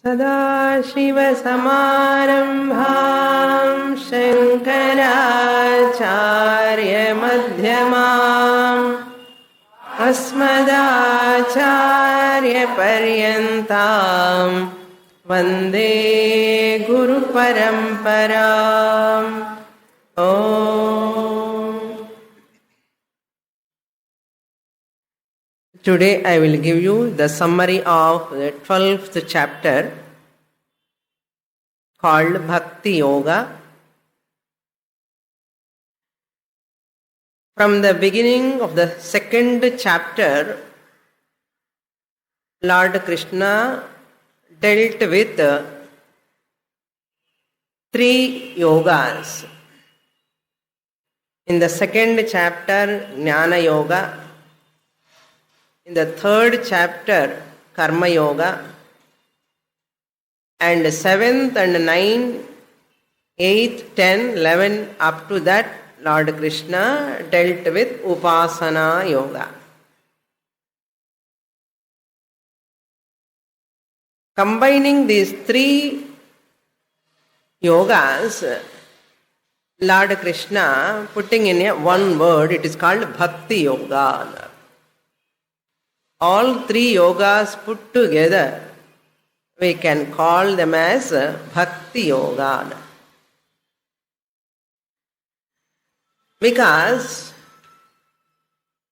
सदाशिवसमारम्भां शङ्कराचार्यमध्यमाम् अस्मदाचार्यपर्यन्तां वन्दे गुरुपरम्पराम्. Today I will give you the summary of the 12th chapter called Bhakti Yoga. From the beginning of the second chapter, Lord Krishna dealt with three yogas. In the second chapter, Jnana Yoga. In the third chapter, Karma Yoga. And 7th and 9th, 8th, 10, 11, up to that, Lord Krishna dealt with Upasana Yoga. Combining these three yogas, Lord Krishna putting in one word, it is called Bhakti Yoga. All three yogas put together, we can call them as Bhakti Yoga. Because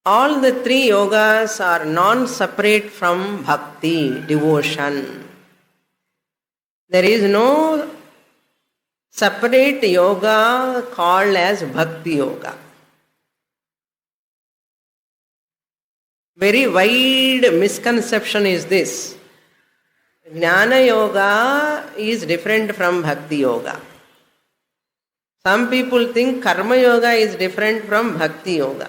all the three yogas are non-separate from bhakti, devotion. There is no separate yoga called as Bhakti Yoga. Very wide misconception is this. Jnana Yoga is different from Bhakti Yoga. Some people think Karma Yoga is different from Bhakti Yoga.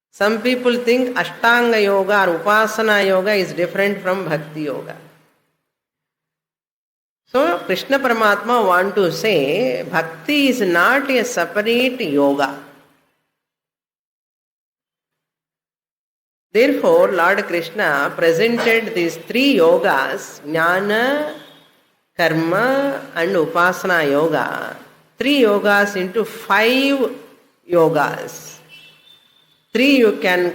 Some people think Ashtanga Yoga or Upasana Yoga is different from Bhakti Yoga. So Krishna Paramatma want to say Bhakti is not a separate yoga. Therefore, Lord Krishna presented these three yogas, Jnana, Karma and Upasana Yoga, three yogas into 5 yogas. 3 you can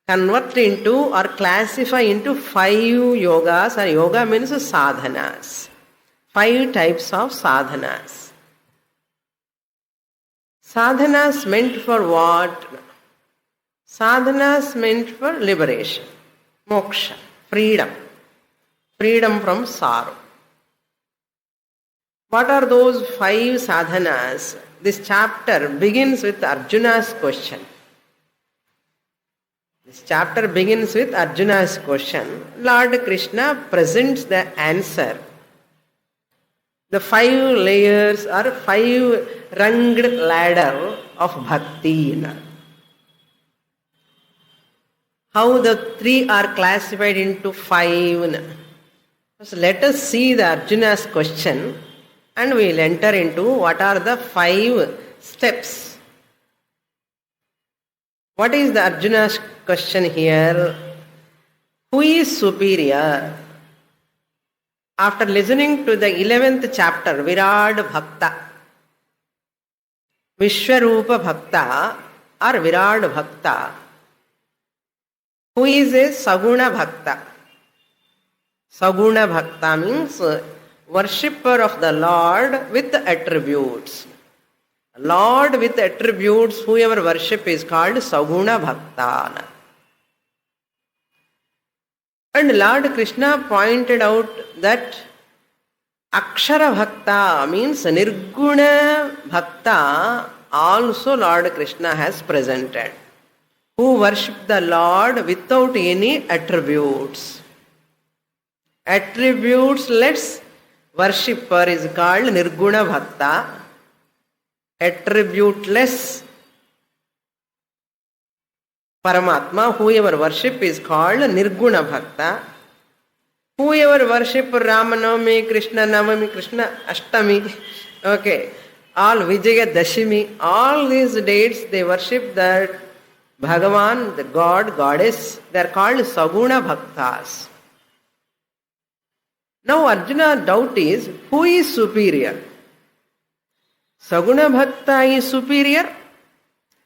convert into or classify into 5 yogas, or yoga means sadhanas. 5 types of sadhanas. Sadhanas meant for what? Sadhanas meant for liberation, moksha, freedom, freedom from sorrow. What are those 5 sadhanas? This chapter begins with Arjuna's question. This chapter begins with Arjuna's question. Lord Krishna presents the answer. The 5 layers or 5 runged ladder of bhakti. How the 3 are classified into 5. So let us see the Arjuna's question and we will enter into what are the 5 steps. What is the Arjuna's question here? Who is superior? After listening to the 11th chapter, Virat Bhakta, Vishwarupa Bhakta or Virat Bhakta, who is a Saguna Bhakta? Saguna Bhakta means worshipper of the Lord with attributes. Lord with attributes, whoever worship is called Saguna Bhakta. And Lord Krishna pointed out that Akshara Bhakta means Nirguna Bhakta also Lord Krishna has presented. Who worship the Lord without any attributes. Attributeless worshipper is called Nirguna Bhakta. Attributeless Paramatma, whoever worship is called Nirguna Bhakta. Whoever worship Ramanavami, Krishna Navami, Krishna Ashtami, okay, all Vijaya Dashimi, all these dates they worship that Bhagavan, the God, Goddess, they are called Saguna Bhaktas. Now Arjuna's doubt is, who is superior? Saguna Bhakta is superior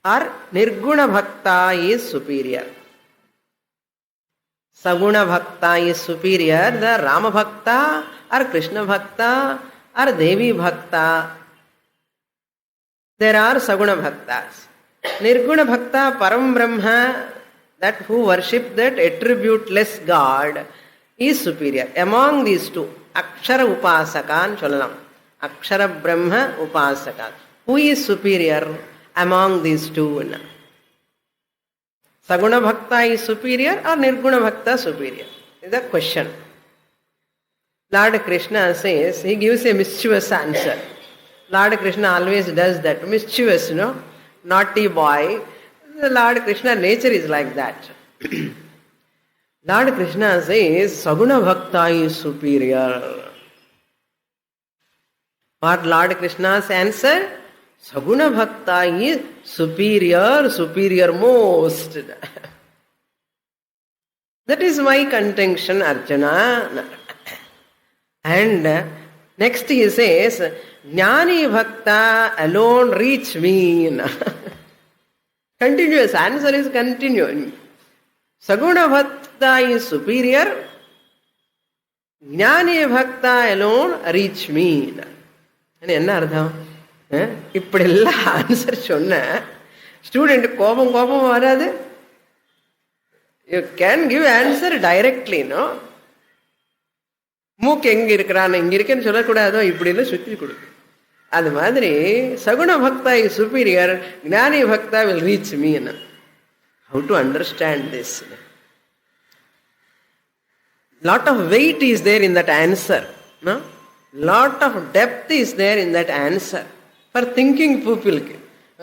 or Nirguna Bhakta is superior? Saguna Bhakta is superior, the Rama Bhakta or Krishna Bhakta or Devi Bhakta. There are Saguna Bhaktas. Nirguna Bhakta, Param Brahma, that who worship that attributeless God, is superior. Among these two, Akshara Upasakan Cholalam. Akshara Brahma Upasakan. Who is superior among these two? Saguna Bhakta is superior or Nirguna Bhakta superior? Is the question. Lord Krishna says, he gives a mischievous answer. Lord Krishna always does that. Mischievous, naughty boy. The Lord Krishna nature is like that. Lord Krishna says, Saguna Bhakta is superior. What Lord Krishna's answer? Saguna Bhakta is superior, superior most. That is my contention, Arjuna. And next he says, Jnani Bhakta alone reach me. Continuous, answer is continuing. Saguna Bhakta is superior. Jnani Bhakta alone reach me. என்ன அர்த்தம்? இப்படிலாம் answer சொன்ன student கோபம் வராது? You can give answer directly. மூக்கு எங்க இருக்கிறான், இங்க இருக்கேன்னு சொல்லக்கூடாதோ, இப்படின்னு சுற்றி கொடுக்கு. அது மாதிரி சகுண பக்தா is superior, jnani bhakta will reach me. How to understand this? Lot of weight is there in that answer. Lot of depth is there in that answer for thinking people.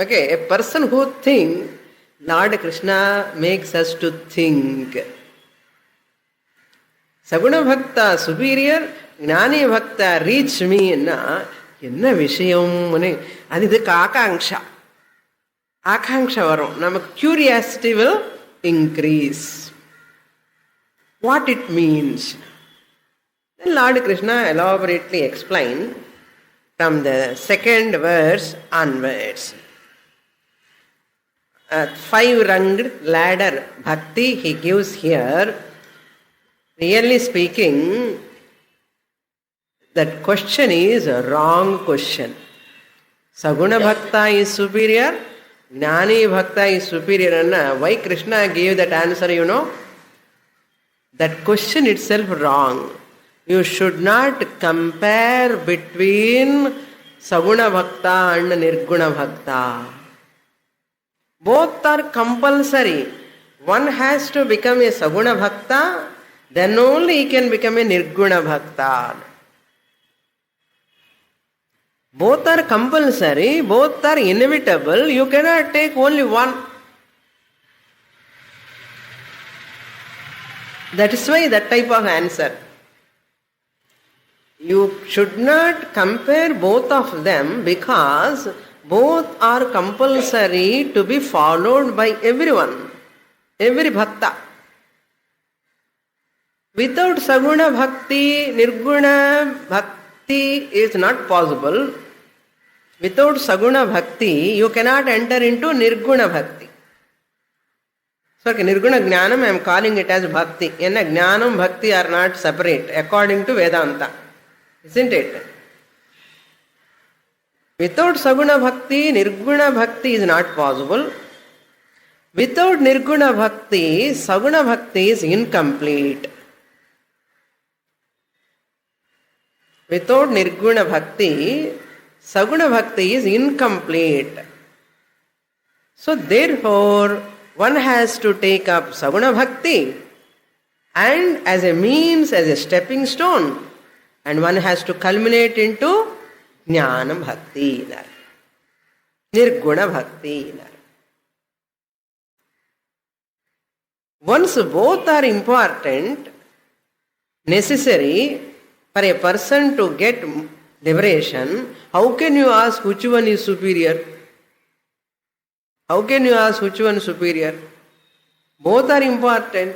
Okay, a person who thinks, Lord Krishna makes us to think. Saguna Bhakta superior, Jnani Bhakta reach me. என்ன விஷயம்? அது இதுக்கு ஆகாங்ஷா வரும். நமக்கு curiosity will increase. What it means? Then Lord Krishna elaborately explained from the second verse onwards. 5-runged ladder bhakti he gives here. Really speaking, that question is a wrong question. Saguna Bhakta is superior, Jnani Bhakta is superior. Why Krishna gave that answer, That question itself wrong. You should not compare between Saguna Bhakta and Nirguna Bhakta. Both are compulsory. One has to become a Saguna Bhakta, then only he can become a Nirguna Bhakta. Both are compulsory, both are inevitable. You cannot take only one. That is why that type of answer. You should not compare both of them because both are compulsory to be followed by everyone, every bhakta. Without Saguna Bhakti, Nirguna Bhakti is not possible. Without Saguna Bhakti, you cannot enter into Nirguna Bhakti. So, Nirguna Jnanam, I am calling it as Bhakti. Jnanam, Bhakti are not separate according to Vedanta. Isn't it? Without Saguna Bhakti, Nirguna Bhakti is not possible. Without Nirguna Bhakti, Saguna Bhakti is incomplete. Without Nirguna Bhakti, Saguna Bhakti is incomplete. So therefore, one has to take up Saguna Bhakti and as a means, as a stepping stone, and one has to culminate into Jnana Bhakti, Nirguna Bhakti. Once both are important, necessary for a person to get liberation, how can you ask which one is superior? How can you ask which one is superior? Both are important.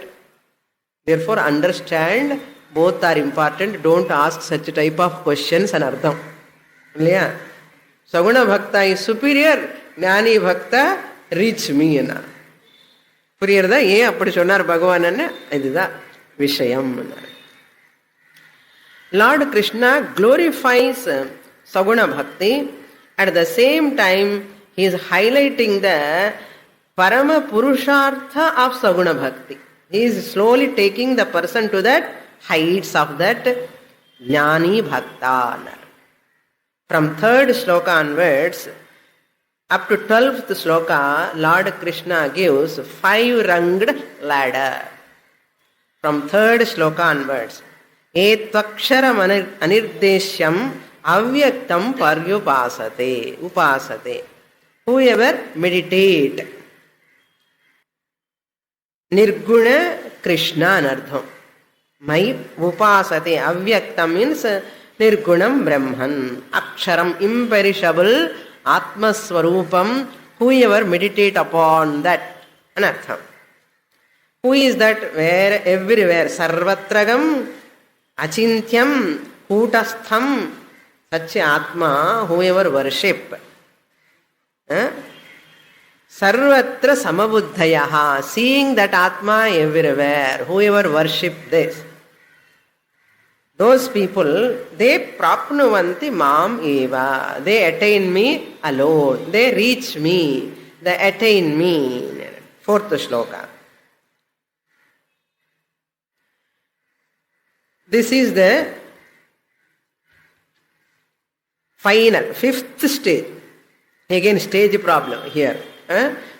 Therefore, understand both are important. Don't ask such type of questions and artham. இல்லையா? சகுண பக்தா is superior, jnani பக்தா reach me என்ன புரியுறதா? ஏன் அப்படி சொன்னார் பகவான்? இதுதான் விஷயம். Lord Krishna glorifies Saguna Bhakti. At the same time, he is highlighting the Parama Purushartha of Saguna Bhakti. He is slowly taking the person to that heights of that Jnani Bhakta. From 3rd shloka onwards, up to 12th shloka, Lord Krishna gives 5-runged ladder. From 3rd shloka onwards, etvaksharam anirdeshyam avyaktam paryupasate upasate. Whoever meditate nirguna Krishna anardham. My upasate avyaktam means nirgunam brahman, aksharam imperishable, atma swarupam. Whoever meditate upon that anartham. Who is that? Where? Everywhere. Sarvatragam achintyam kutastham. Such atma whoever worship. Sarvatra samabuddhayaha. Seeing that atma everywhere. Whoever worship this. Those people, they prapnuvanti mam eva. They attain me alone. They reach me. They attain me. 4th shloka. This is the final, 5th stage. Again, stage problem here.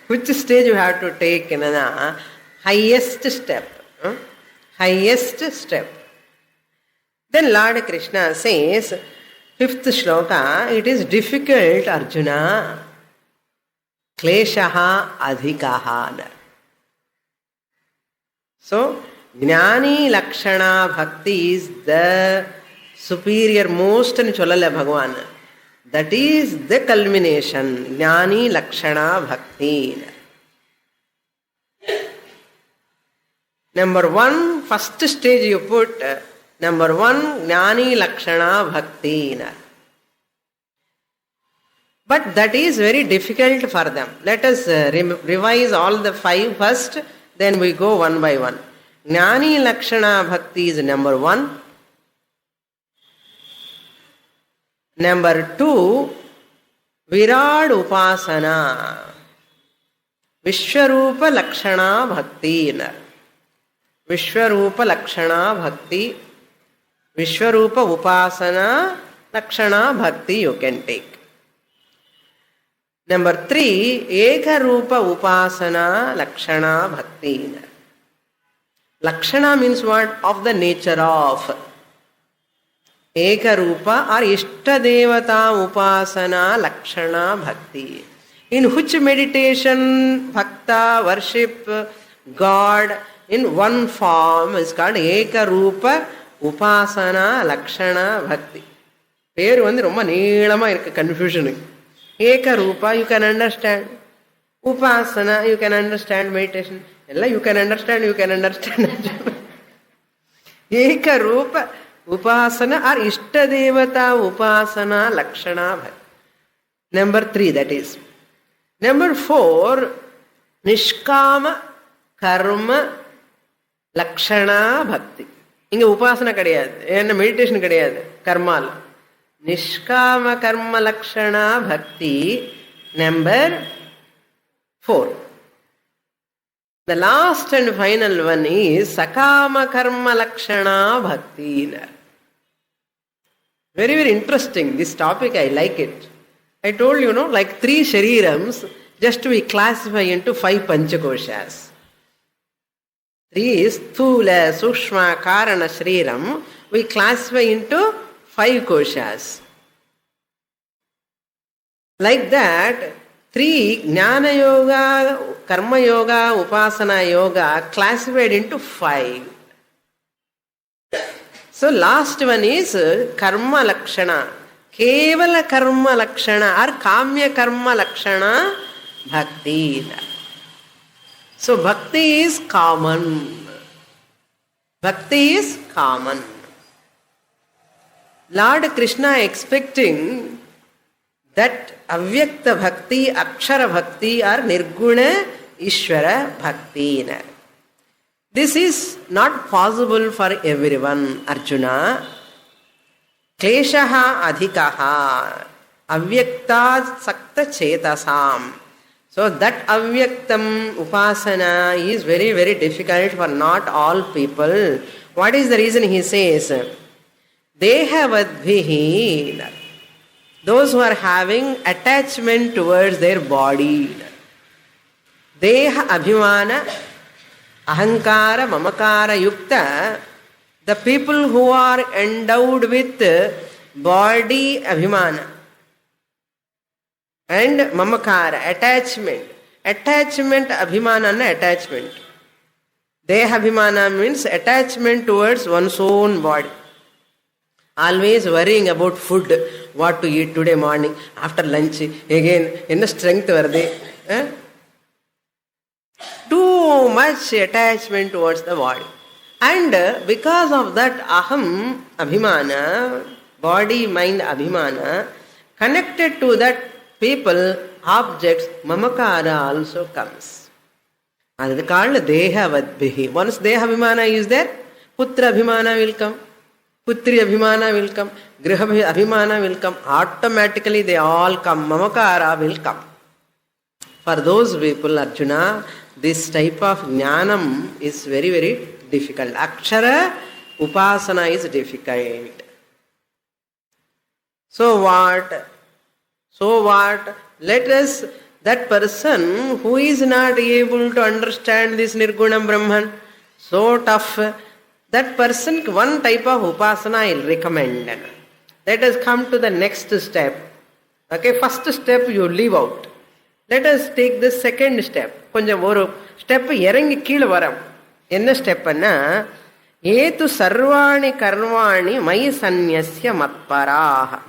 Which stage you have to take? Highest step. Highest step. Then Lord Krishna says, 5th shloka, it is difficult, Arjuna. Kleshaha adhikaha. So, Jnani Lakshana Bhakti is the superior most and Cholala Bhagavan. That is the culmination. Jnani Lakshana Bhakti. Number 1, first stage you put, number 1, Jnani Lakshana Bhakti. But that is very difficult for them. Let us revise all the 5 first, then we go one by one. Jnani Lakshana Bhakti is number 1. Number 2, Virad Upasana. Vishwarupa Lakshana Bhakti. Vishwarupa Lakshana Bhakti. Vishwarupa Upasana Lakshana Bhakti you can take. Number 3, Ekarupa Upasana Lakshana Bhakti. Lakshana means what? Of the nature of. Ekarupa or Ishtadevata Upasana Lakshana Bhakti. In which meditation Bhakta worship God in one form is called Ekarupa Upasana Lakshana Bhakti. பேர் ரொம்ப நீளமாக இருக்கு, confusion. Ekarupa you can understand. Upasana you can understand, meditation. Ella you can understand. Ekarupa Upasana or Ishtadevata Upasana Lakshana Bhakti. Number 3 that is. Number 4, Nishkama Karma Lakshana Bhakti. இங்கே உபாசனை கிடையாது, என்ன meditation கிடையாது, கர்மால. நிஷ்காம கர்ம லக்ஷணா பக்தி. Number 4. The last and final one is Sakama Karma Lakshana Bhakti. Very, very interesting. This topic, I like it. I told you, like 3 sharirams, just we classify into 5 panchakoshas. 3 is Thula, Sukshma, Karana, Shriram. We classify into 5 koshas. Like that, 3 Jnana Yoga, Karma Yoga, Upasana Yoga classified into 5. So last one is Karma Lakshana. Kevala Karma Lakshana or Kamya Karma Lakshana Bhakti. So Bhakti is common. Bhakti is common. Lord Krishna expecting that avyakta bhakti, akshara bhakti or nirguna ishvara bhakti. This is not possible for everyone, Arjuna. Kleshaha adhikaha avyakta sakta chetasam. So that avyaktam upasana is very, very difficult for not all people. What is the reason he says? Dehavadbhihi. Those who are having attachment towards their body. Deha abhimana, ahankara, mamakara yukta. The people who are endowed with body abhimana and mamakara, attachment. Attachment, abhimana and attachment. Deha abhimana means attachment towards one's own body. Always worrying about food, what to eat today morning, after lunch, again, in strength varde. Too much attachment towards the body. And because of that aham, abhimana, body, mind, abhimana, connected to that people, objects, mamakara also comes. And it's called dehavadbhihi. Once dehabhimana is there, putra abhimana will come. Putri abhimana will come, griha abhimana will come, automatically they all come, mamakara will come. For those people, Arjuna, this type of jnanam is very, very difficult. Akshara upasana is difficult. So what? Let us, that person who is not able to understand this Nirgunam Brahman, so tough, that person, one type of upasana I will recommend. Let us come to the next step. Okay, first step you leave out. Let us take the second step. கொஞ்சம் ஒரு step இறங்கி கீழே வரோம். என்ன ஸ்டெப்னா, ஏது சர்வாணி கர்வாணி மயி சந்நியஸ்ய மத்பராஹ.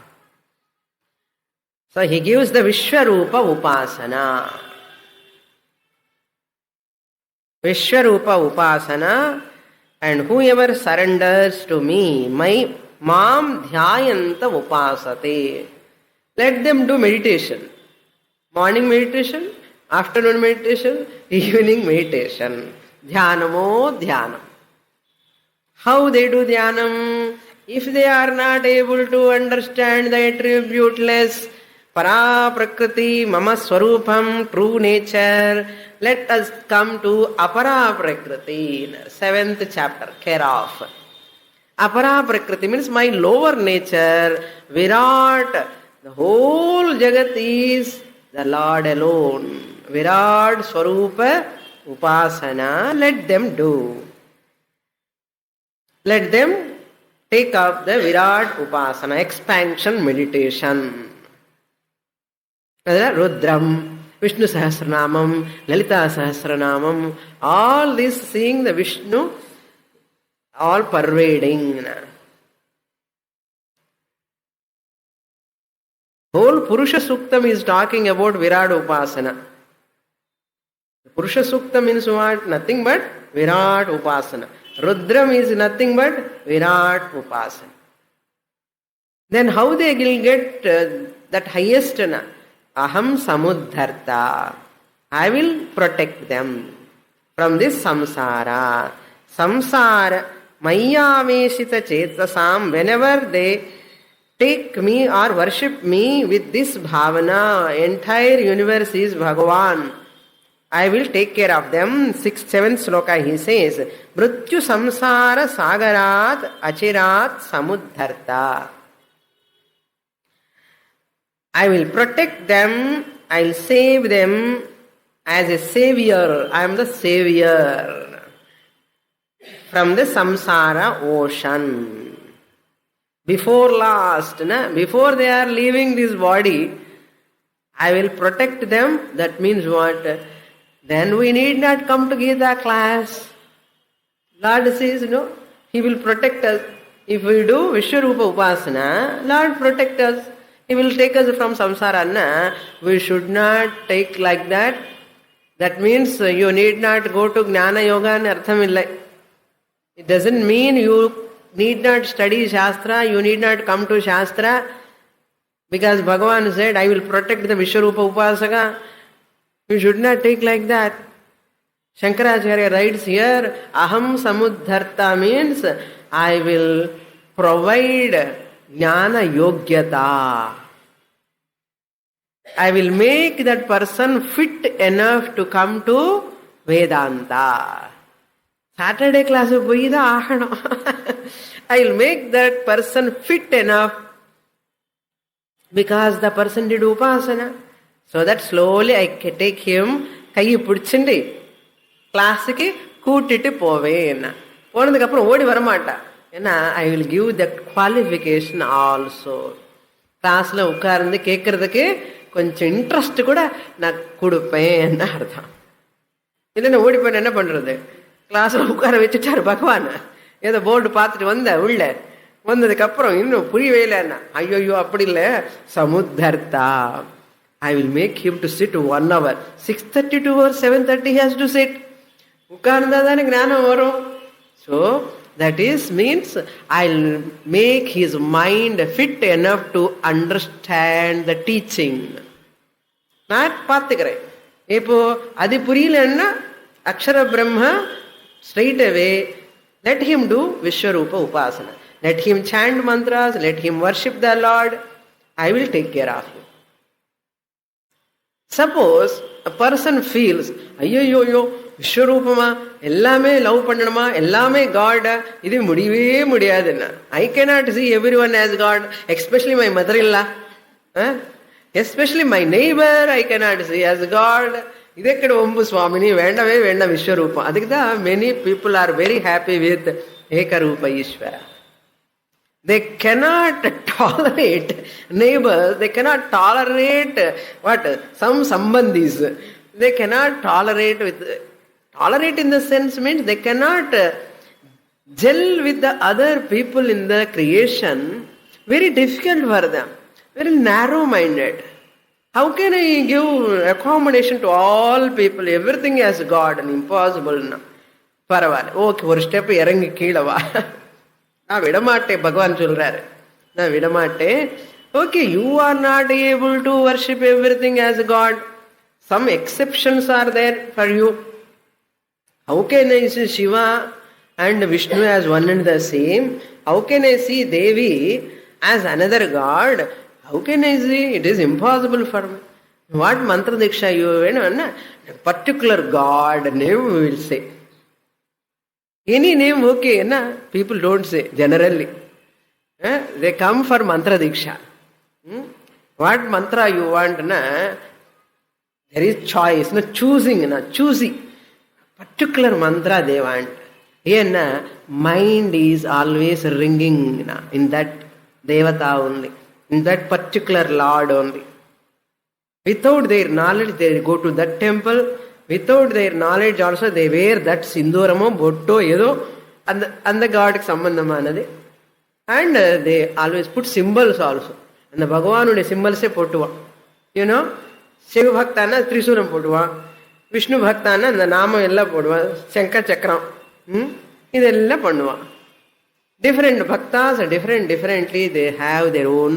So he gives the Vishwarupa upasana. Vishwarupa upasana. And whoever surrenders to me, my mam dhyayanta upasate. Let them do meditation. Morning meditation, afternoon meditation, evening meditation. Dhyanamo dhyanam. How they do dhyanam? If they are not able to understand the attributeless para prakriti, mama swarupam, true nature, let us come to apara prakriti, 7th chapter, care of. Apara prakriti means my lower nature, Virat, the whole Jagat is the Lord alone. Virat Swarupa Upasana, let them do. Let them take up the Virat Upasana, expansion meditation. Rudram, Vishnu Sahasranamam, Lalita Sahasranamam, all this seeing the Vishnu, all pervading. Whole Purusha Suktam is talking about Virat Upasana. Purusha Sukta means what? Nothing but Virat Upasana. Rudram is nothing but Virat Upasana. Then how they will get that highest Aham Samudharta. I will protect them from this samsara. Samsara Mayaveshita Chetasam. Whenever they take me or worship me with this bhavana, entire universe is Bhagavan. I will take care of them. 7th sloka he says, Mrityu samsara sagarat achirat samudharta. I will protect them, I will save them as a savior. I am the savior from the samsara ocean. Before they are leaving this body, I will protect them. That means what? Then we need not come to Gita class. Lord says, no, He will protect us. If we do Vishwarupa Upasana, Lord protect us. He will take us from samsara. We should not take like that. That means you need not go to Jnana Yoga and Artham illai. It doesn't mean you need not study Shastra, you need not come to Shastra, because Bhagavan said, I will protect the Vishwarupa Upasaka. You should not take like that. Shankaracharya writes here, Aham Samudharta means I will provide Jnana Yogyata. I will make that person fit enough to come to Vedanta. Saturday class போய் தான் ஆகணும். I will make that person fit enough because the person did upasana. So that slowly I can take him, கையை பிடிச்சுண்டு கிளாஸுக்கு கூட்டிட்டு போவேன். போனதுக்கு அப்புறம் ஓடி வரமாட்டா. ஏன்னா I will give the qualification also. கிளாஸில் உட்கார்ந்து கேட்கறதுக்கு கொஞ்சம் இன்ட்ரெஸ்ட் கூட நான் கொடுப்பேன் அர்த்தம். இல்லைன்னா ஓடி போய் என்ன பண்றது? கிளாஸில் உட்கார வச்சுட்டாரு பகவான். ஏதோ போர்டு பார்த்துட்டு வந்த உள்ள வந்ததுக்கு அப்புறம் இன்னும் புரியவே இல்லைன்னா, ஐயோ அப்படி இல்லை, சமுத்தர்த்தா. I will make him to sit 1 hour. 6:30 to 7:30 has to sit. உட்கார்ந்தா தானே ஞானம் வரும். So that is means I'll make his mind fit enough to understand the teaching. நான் பார்த்துக்கிறேன். இப்போ அது புரியலன்னா அக்ஷர Brahma straight away let him do Vishwarupa Upasana. Let him chant mantras, let him worship the Lord. I will take care of him. Suppose a person feels, ஐயோ விஸ்வரூபமா எல்லாமே love பண்ணணுமா, எல்லாமே காட், இது முடியவே முடியாதுன்னா, I cannot see everyone as God, especially my mother-in-law, especially my neighbor I cannot see as God. ಇದಕ್ಕೆ ಒಬ್ಬ ಸ್ವಾಮಿನಿ வேண்டவே வேண்டாம் விஸ்வரூபம். அதுக்கு தான் many people are very happy with ஏகரூப ஈஸ்வர. They cannot tolerate neighbors, they cannot tolerate some sambandhis. They cannot tolerate in the sense means they cannot gel with the other people in the creation. Very difficult for them, very narrow minded. How can I give accommodation to all people, everything as God? Impossible. பரவாயில்ல, okay, ஒரு step இறங்கி கீழே வா. நான் விடமாட்டேன், பகவான் சொல்றாரு, நான் விடமாட்டேன். Okay, you are not able to worship everything as God. Some exceptions are there for you. How can I see Shiva and Vishnu as one and the same? How can I see Devi as another god? How can I see? It is impossible for me. What mantra diksha you have? A particular god name we will say. Any name okay, na? People don't say generally. They come for mantra diksha. What mantra you want? Na? There is choice, no choosing, na choosy. Particular mantra they want. Here, mind is always ringing in that devata only, in that particular Lord only. Without their knowledge, they go to that temple. Without their knowledge also, they wear that sinduramo, botto, edo, and the God sambandhamanade. And they always put symbols also. And the Bhagavan symbols se pottuva. You know, சிவ பக்தானா திரிசூலம் போடுவான், விஷ்ணு பக்தானா அந்த நாமம் எல்லாம் போடுவான், சங்க சக்கரம் இதெல்லாம் பண்ணுவான். Different bhaktas differently they have their own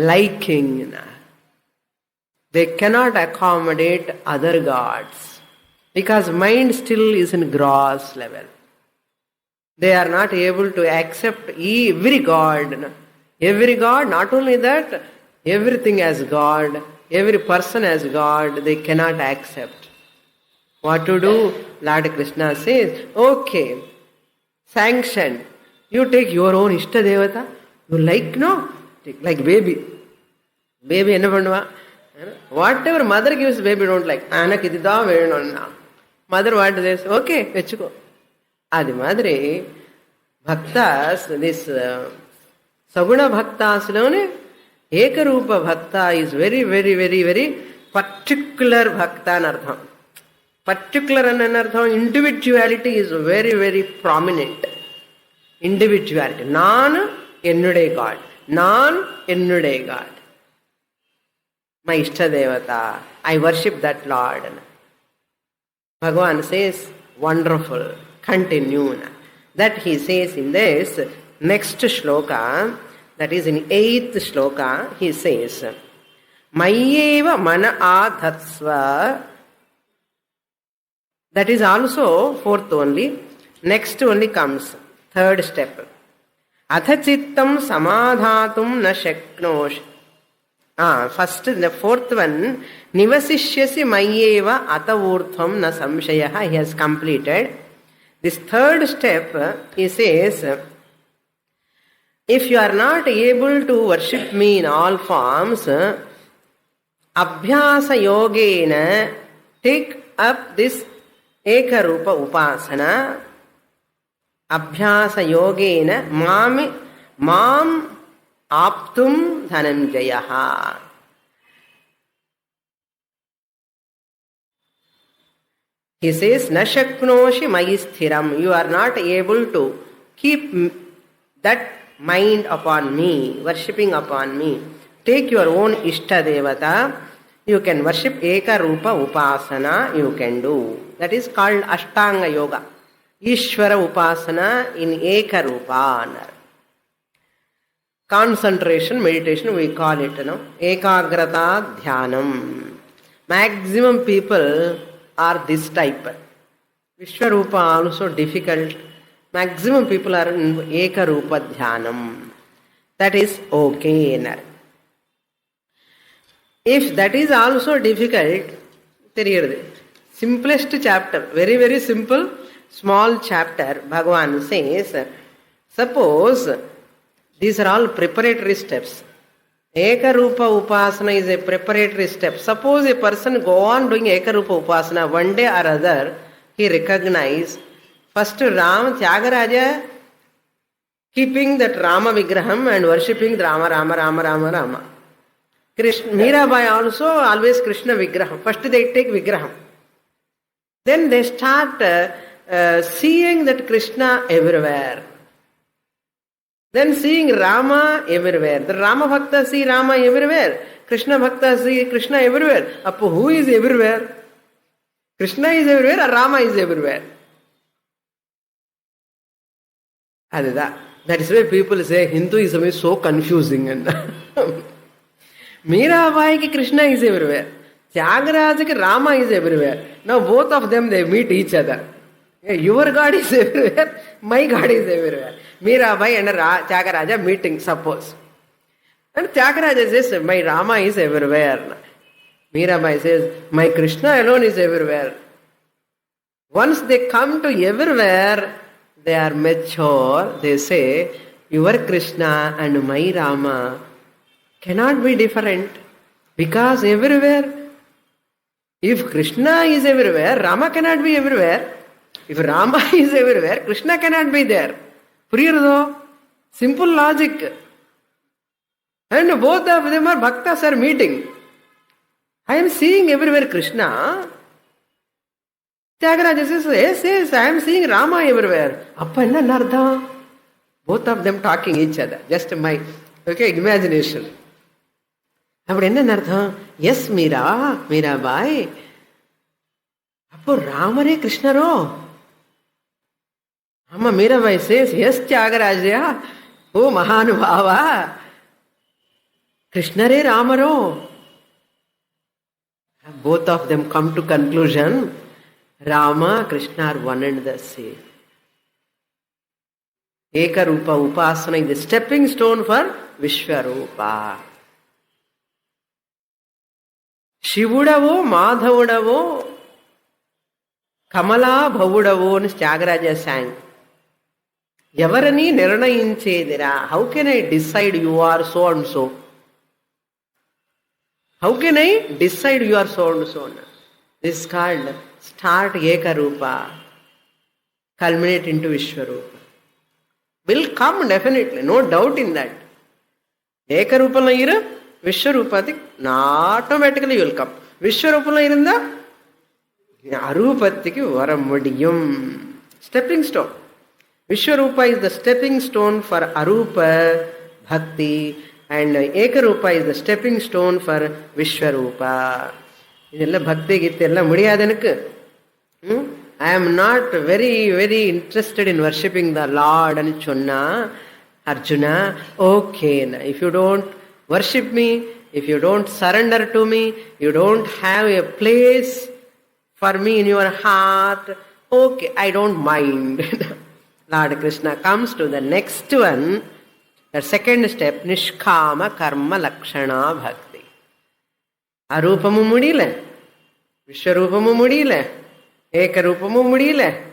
liking. They cannot accommodate other gods because mind still is in gross level. They are not able to accept every god. Every god, not only that, everything as God, every person as God, they cannot accept. What to do? Lord Krishna says, okay, sanctioned. You take your own Ishta Devata. You like, no? Take, like baby. Baby enna பண்ணுவா? Whatever mother gives, baby don't like. எனக்கு இதுதான் வேணும்னா mother what says, okay, வச்சுக்கோ. அது மாதிரி பக்தாஸ், this சகுண பக்தாஸ்லோனே ஏகரூப பக்தா is very very very very particular bhakta anartham. Particular anartham, individuality is very very prominent. Individuality. நான் என்னுடைய God, நான் என்னுடைய God, my Ishta Devata, I worship that Lord. Bhagavan says, wonderful, continue. That he says in this next shloka, that is in 8th shloka, he says, Mayyeva mana adhatsva. That is also 4th only. Next only comes 3rd step. Atha chittam samadhatum na shaknosh. First, the 4th one, nivasishyasi mayyeva atavurtham na samshayaha, he has completed. This 3rd step, he says, if you are not able to worship me in all forms, abhyasa yogena, take up this ekarupa upasana. Abhyasa yogena mam aptum dhananjayaha. He says, na shaknoshi mayi sthiram. You are not able to keep that mind upon me, worshipping upon me. Take your own ishta devata. You can worship eka rupa upasana, you can do. That is called ashtanga yoga. Ishvara upasana in eka rupa. Concentration, meditation, we call it, ekagrata dhyanam. Maximum people are this type. Vishwarupa also difficult. Maximum people are in ekarupa dhyanam. That is okay. If that is also difficult, simplest chapter, very, very simple, small chapter, Bhagavan says, suppose these are all preparatory steps. Ekarupa upasana is a preparatory step. Suppose a person go on doing Ekarupa upasana, one day or other, he recognize, first Rama, Tyagaraja, keeping that Rama Vigraham and worshipping Rama, Rama, Rama, Rama, Rama. Krishna, Mirabai also always Krishna Vigraham. First they take Vigraham. Then they start seeing that Krishna everywhere. Then seeing Rama everywhere. The Rama Bhakta see Rama everywhere. Krishna Bhakta see Krishna everywhere. Appo who is everywhere? Krishna is everywhere or Rama is everywhere? That is why people say Hinduism is so confusing. Mirabai ki Krishna is everywhere. Tyagaraja ki Rama is everywhere. Now both of them, they meet each other. Your God is everywhere, my God is everywhere. Mirabai and Tyagaraja meeting, suppose. And Tyagaraja says, my Rama is everywhere. Mirabai says, my Krishna alone is everywhere. Once they come to everywhere, they are mature. They say, your Krishna and my Rama cannot be different. Because everywhere, if Krishna is everywhere, Rama cannot be everywhere. If Rama is everywhere, Krishna cannot be there. Puriyarado? Simple logic. And both of them are bhaktas are meeting. I am seeing everywhere Krishna. Tyagaraja says, yes, I am seeing Rama everywhere. Appa enna nartha? Both of them talking each other. Just my imagination. Appa enna nartha? Yes, Mirabai. Appo Ramare Krishna ro. Amma Mirabai says, yes, Tyagaraja. Oh, Mahanubhava. Krishna re Ramaro. Both of them come to conclusion, Rama, Krishna are one and the same. Ekarupa upasana is the stepping stone for Vishwarupa. Shivudavo, Madhavudavo, Kamala Bhavudavo, and Tyagaraja sang. Yavarani nirnayinchedira. How can I decide you are so and so? How can I decide you are so and so? This is called start Ekarupa, culminate into Vishwarupa. Will come definitely, no doubt in that. Ekarupala ira, Vishwarupatik, automatically will come. Vishwarupala irunda, Arupatiki varamudiyum. Stepping stone. Vishwarupa is the stepping stone for Arupa Bhakti. And Ekarupa is the stepping stone for Vishwarupa. இதெல்லாம் பக்தி கீதை எல்லாம் முடியாது எனக்கு. I am not very, very interested in worshipping the Lord and chonna, Arjuna, okay, if you don't worship me, if you don't surrender to me, you don't have a place for me in your heart, okay, I don't mind. Lord Krishna comes to the next one, the second step, Nishkama Karma Lakshana Bhakti. Arupamu mudile, Vishwarupamu mudile, Ekarupamu mudile,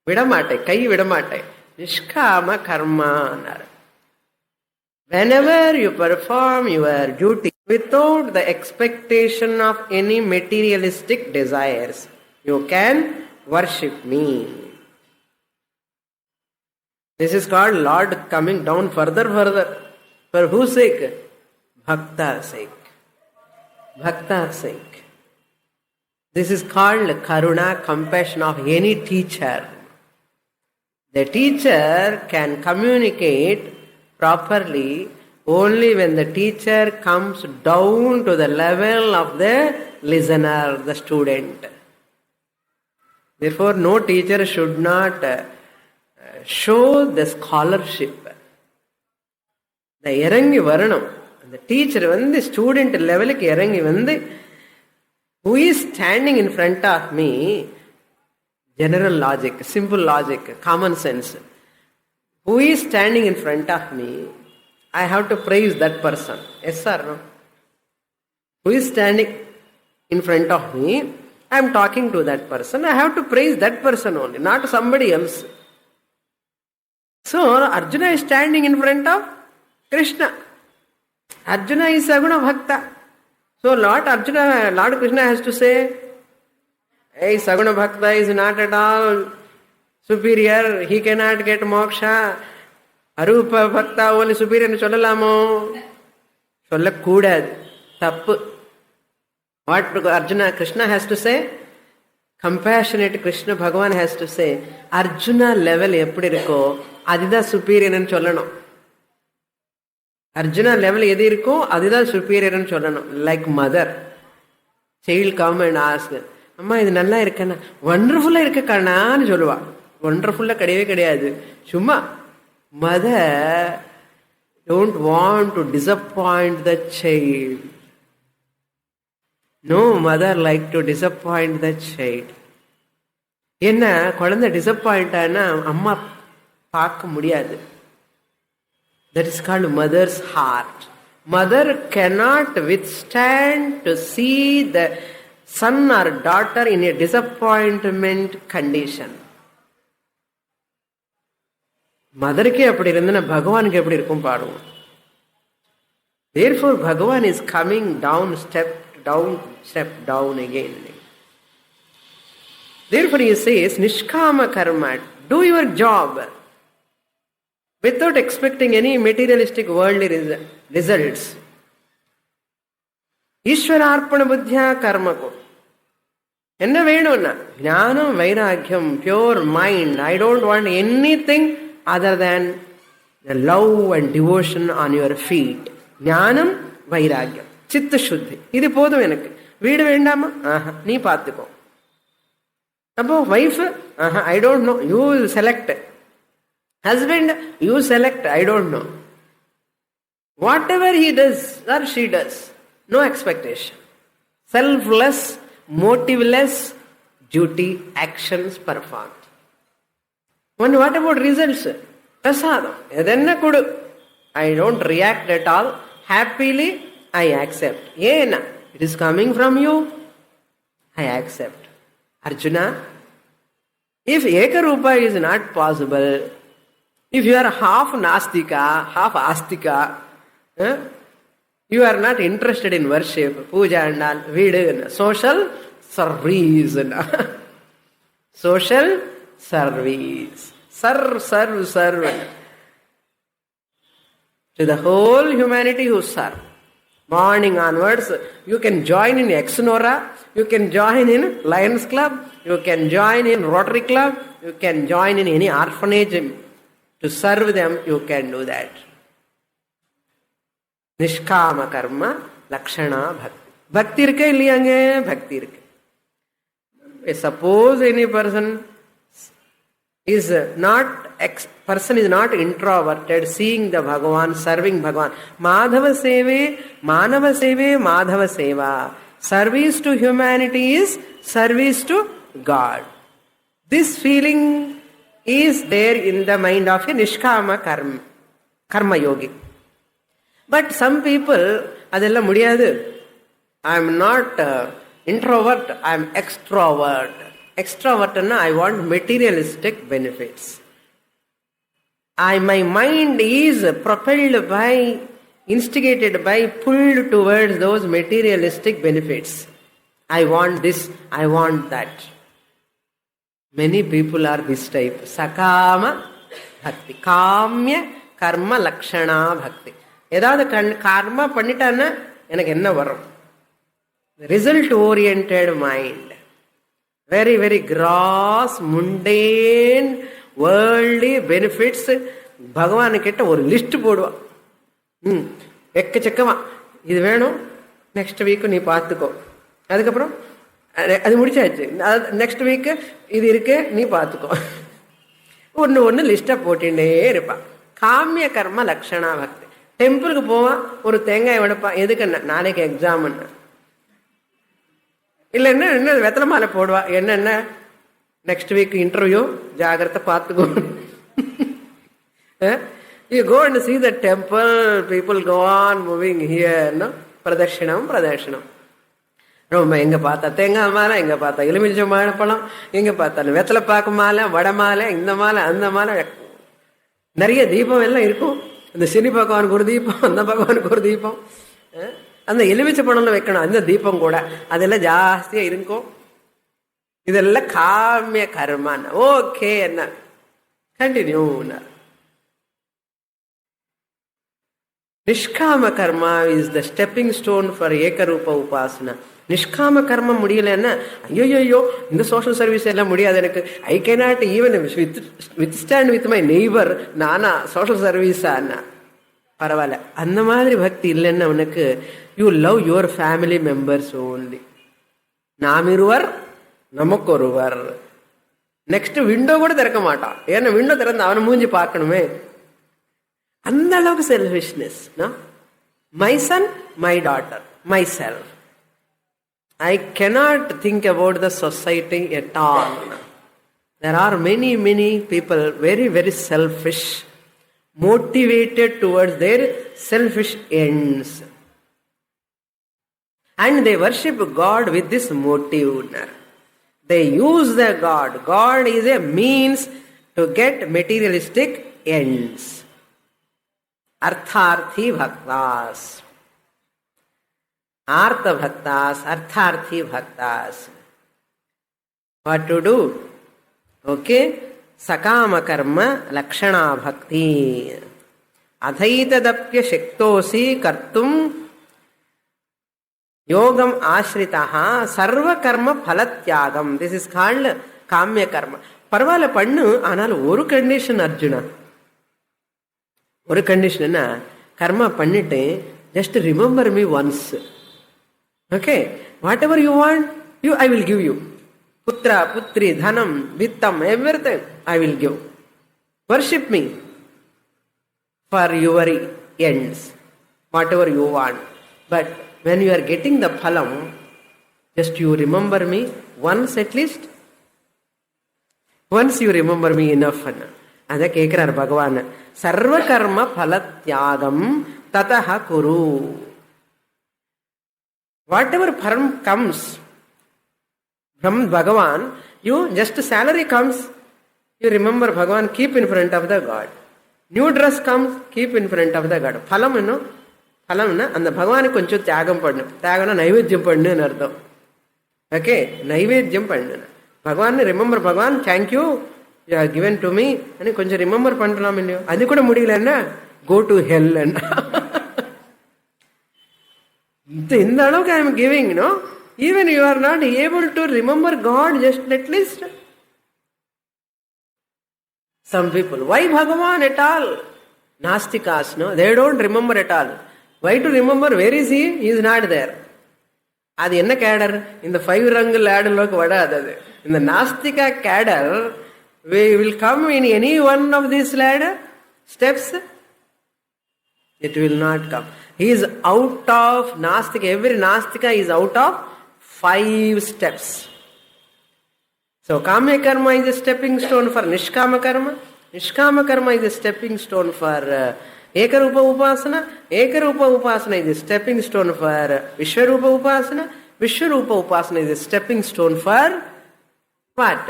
Vidamate, Kai Vidamate, Nishkama Karma. Whenever you perform your duty without the expectation of any materialistic desires, you can worship me. This is called Lord coming down further. For whose sake? Bhakta's sake. Bhakta's sake. This is called Karuna, compassion of any teacher. The teacher can communicate properly only when the teacher comes down to the level of the listener, the student. Therefore, no teacher should not show the scholarship. The இறங்கி வரணும். The teacher வந்து student levelக்கு இறங்கி வந்து, who is standing in front of me, general logic, simple logic, common sense. Who is standing in front of me, I have to praise that person. Yes or no? Who is standing in front of me, I am talking to that person, I have to praise that person only, not somebody else. So, Arjuna is standing in front of Krishna. Arjuna is Saguna Bhakta. So, Lord Krishna has to say, hey, Saguna Bhakta is not at all superior, he cannot get moksha. Arupa Bhakta only superior nu sollalamo? Sollakudadu. Tappu. What Krishna has to say? Compassionate Krishna Bhagavan has to say, Arjuna level eppadi irukko adida superior nu sollanum. Arjuna level edhu irukko adida superior nu sollanum. Like mother, child come and ask, amma idu nalla irukana, wonderful ah irukka kananu solluva. Wonderful கிடையவே கிடையாது. சும்மா mother don't want to disappoint the child. No mother like to disappoint the child. என்ன குழந்தை disappoint ஆனா அம்மா பார்க்க முடியாது. That is called mother's heart. Mother cannot withstand to see the son or daughter in a disappointment condition. மதருக்கே அப்படி இருந்தனா பகவானுக்கு எப்படி இருக்கும் பாருங்க. Therefore Bhagavan is coming down, step down again. Therefore he says, Nishkama karma, do your job without expecting any materialistic worldly results. Ishwararpana buddhya karmako. என்ன வேணும்னா ஞானம், வைராக்கியம், pure mind. I don't want anything other than the love and devotion on your feet. ஞானம், வைராக்கியம், சித்த சுத்தி, இது போதும் எனக்கு. வீடு வேண்டாமா? நீ பார்த்துக்கோ. அப்போ wife, I don't know, you select. Husband, you select, I don't know. What ever he does or she does, no expectation. Selfless, motiveless duty, actions performed. And what about results? Prasadam. Edanna kudu. I don't react at all. Happily I accept. Yena. It is coming from you. I accept. Arjuna, if Ekarupa is not possible, if you are half Nastika, half Astika, you are not interested in worship, puja and all, vidu, social service. Social service. Serve. To the whole humanity who serve. Morning onwards, you can join in Ex-Nora, you can join in Lions Club, you can join in Rotary Club, you can join in any orphanage. To serve them, you can do that. Nishkama karma, lakshana bhakti. Bhakti irukku illiyanga? Bhakti irukku. Suppose any person is not introverted, seeing the Bhagavan, serving Bhagavan. Madhava Seve, Manava Seve, Madhava Seva. Service to humanity is service to God. This feeling is there in the mind of a Nishkama karma yogi. But some people, adella mudiyadu. I am not introvert, I am extrovert. Extrovert na I want materialistic benefits. My mind is propelled by, instigated by, pulled towards those materialistic benefits. I want this, I want that. Many people are this type. Sakama bhakti. Kamya karma lakshana bhakti. Edavadhu karma pannitana enakku enna varum? Result oriented mind. Very, very gross, mundane, worldly benefits. Bhagavan kitta ஒரு list போடுவா. எக்கச்சக்கமா இது வேணும், next week நீ பார்த்துக்கோ. அதுக்கப்புறம் அது முடிச்சாச்சு, நெக்ஸ்ட் வீக்கு இது இருக்கு நீ பார்த்துக்கோ. ஒன்று லிஸ்ட்டை போட்டுட்டே இருப்பான். காமிய கர்ம லக்ஷணா பக்தி. டெம்பிளுக்கு போவான், ஒரு தேங்காய் உடைப்பான். எதுக்குன்னா நாளைக்கு எக்ஸாம்னு. இல்லைன்னா என்ன வெத்தலை மாலை போடுவா. என்னென்ன நெக்ஸ்ட் வீக் இன்டர்வியூ, ஜாகிரதை பார்த்துக்கோ. You go and see the temple, people go on moving here, no? பிரதட்சிணம். ரொம்ப எங்கே பார்த்தா தேங்காய் மாலை, எங்கே பார்த்தா எலுமிச்சை மாலை பழம், எங்கே பார்த்தாலும் வெத்தலை பாக்கு மாலை, வடை மாலை, இந்த மாலை அந்த மாலை, நிறைய தீபம் எல்லாம் இருக்கும். இந்த சனி பகவானுக்கு ஒரு தீபம், அந்த பகவானுக்கு ஒரு தீபம், அந்த எலுமிச்சை பழம்ல வைக்கணும் அந்த தீபம் கூட, அதெல்லாம் ஜாஸ்தியாக இருக்கும். இதெல்லாம் காமிய கர்மான்னு. ஓகே, என்ன continue. Nishkama karma is the stepping stone for ekarupa upasana. நிஷ்காம கர்மம் முடியலன்னா ஐயோ இந்த சோஷியல் சர்வீஸ் எல்லாம் முடியாது எனக்கு, I cannot even with stand with my neighbour, நானா சோஷியல் சர்வீஸான்னா பரவாயில்ல. அந்த மாதிரி பக்தி இல்லைன்னா உனக்கு you love your family members only. நாம் இருவர் நமக்கு ஒருவர். நெக்ஸ்ட் விண்டோ கூட திறக்க மாட்டான். ஏன்னா விண்டோ திறந்து அவனை மூஞ்சி பார்க்கணுமே. அந்த அளவுக்கு selfishness. My son, my daughter, my self. I cannot think about the society at all. There are many people very, very selfish, motivated towards their selfish ends. And they worship God with this motive. They use the God. God is a means to get materialistic ends. Artharthi bhaktas. Artha bhaktas, artharthi bhaktas. What to do? Okay. Sakama karma lakshana bhakti. Adhaitadapya shaktosi kartum yogam ashritaha sarva karma phalatyagam. This is called kamya karma. பரவாயில்ல பண்ணு, ஆனால் ஒரு condition Arjuna. ஒரு condition என்ன? கர்மா பண்ணிட்டு just remember me once. Okay, whatever you want, I will give you. Putra, putri, dhanam, vittam, everything I will give. Worship me for your ends, whatever you want. But when you are getting the phalam, just you remember me once at least. Once you remember me enough. அதை கேட்கிறார் பகவான். சர்வ கர்ம பலத்யாகம் ததஹ குரு. Whatever param comes from Bhagavan, you just salary comes, you remember Bhagavan, keep in front of the God. New dress comes, keep in front of the God. Phalam no, phalam na, and the Bhagavan konchu tyagam pannu. Tyagana naivedyam pannu nu artham. Okay, naivedyam pannu. Bhagavan remember Bhagavan, thank you, you have given to me, and konchu remember pannalam illiyo. Adu kuda mudiyala, go to hell and இந்த அளவுக்கு I am giving, no? Even you are not able to remember God, just at least. Some people, why Bhagavan at all? Nastikas, no? They don't remember at all. Why to remember? Where is he? He is not there. அது என்ன கேடர்? இந்த 5 ரங்கு லேடலுக்கு வடாது அது. In the Nastika cadre, we will come in any one of these ladder steps. It will not come. He is out of Nastika. Every Nastika is out of 5 steps. So Kamya Karma is a stepping stone for Nishkama Karma. Nishkama Karma is a stepping stone for Ekarupa Upasana. Ekarupa Upasana is a stepping stone for Vishwarupa Upasana. Vishwarupa Upasana is a stepping stone for what?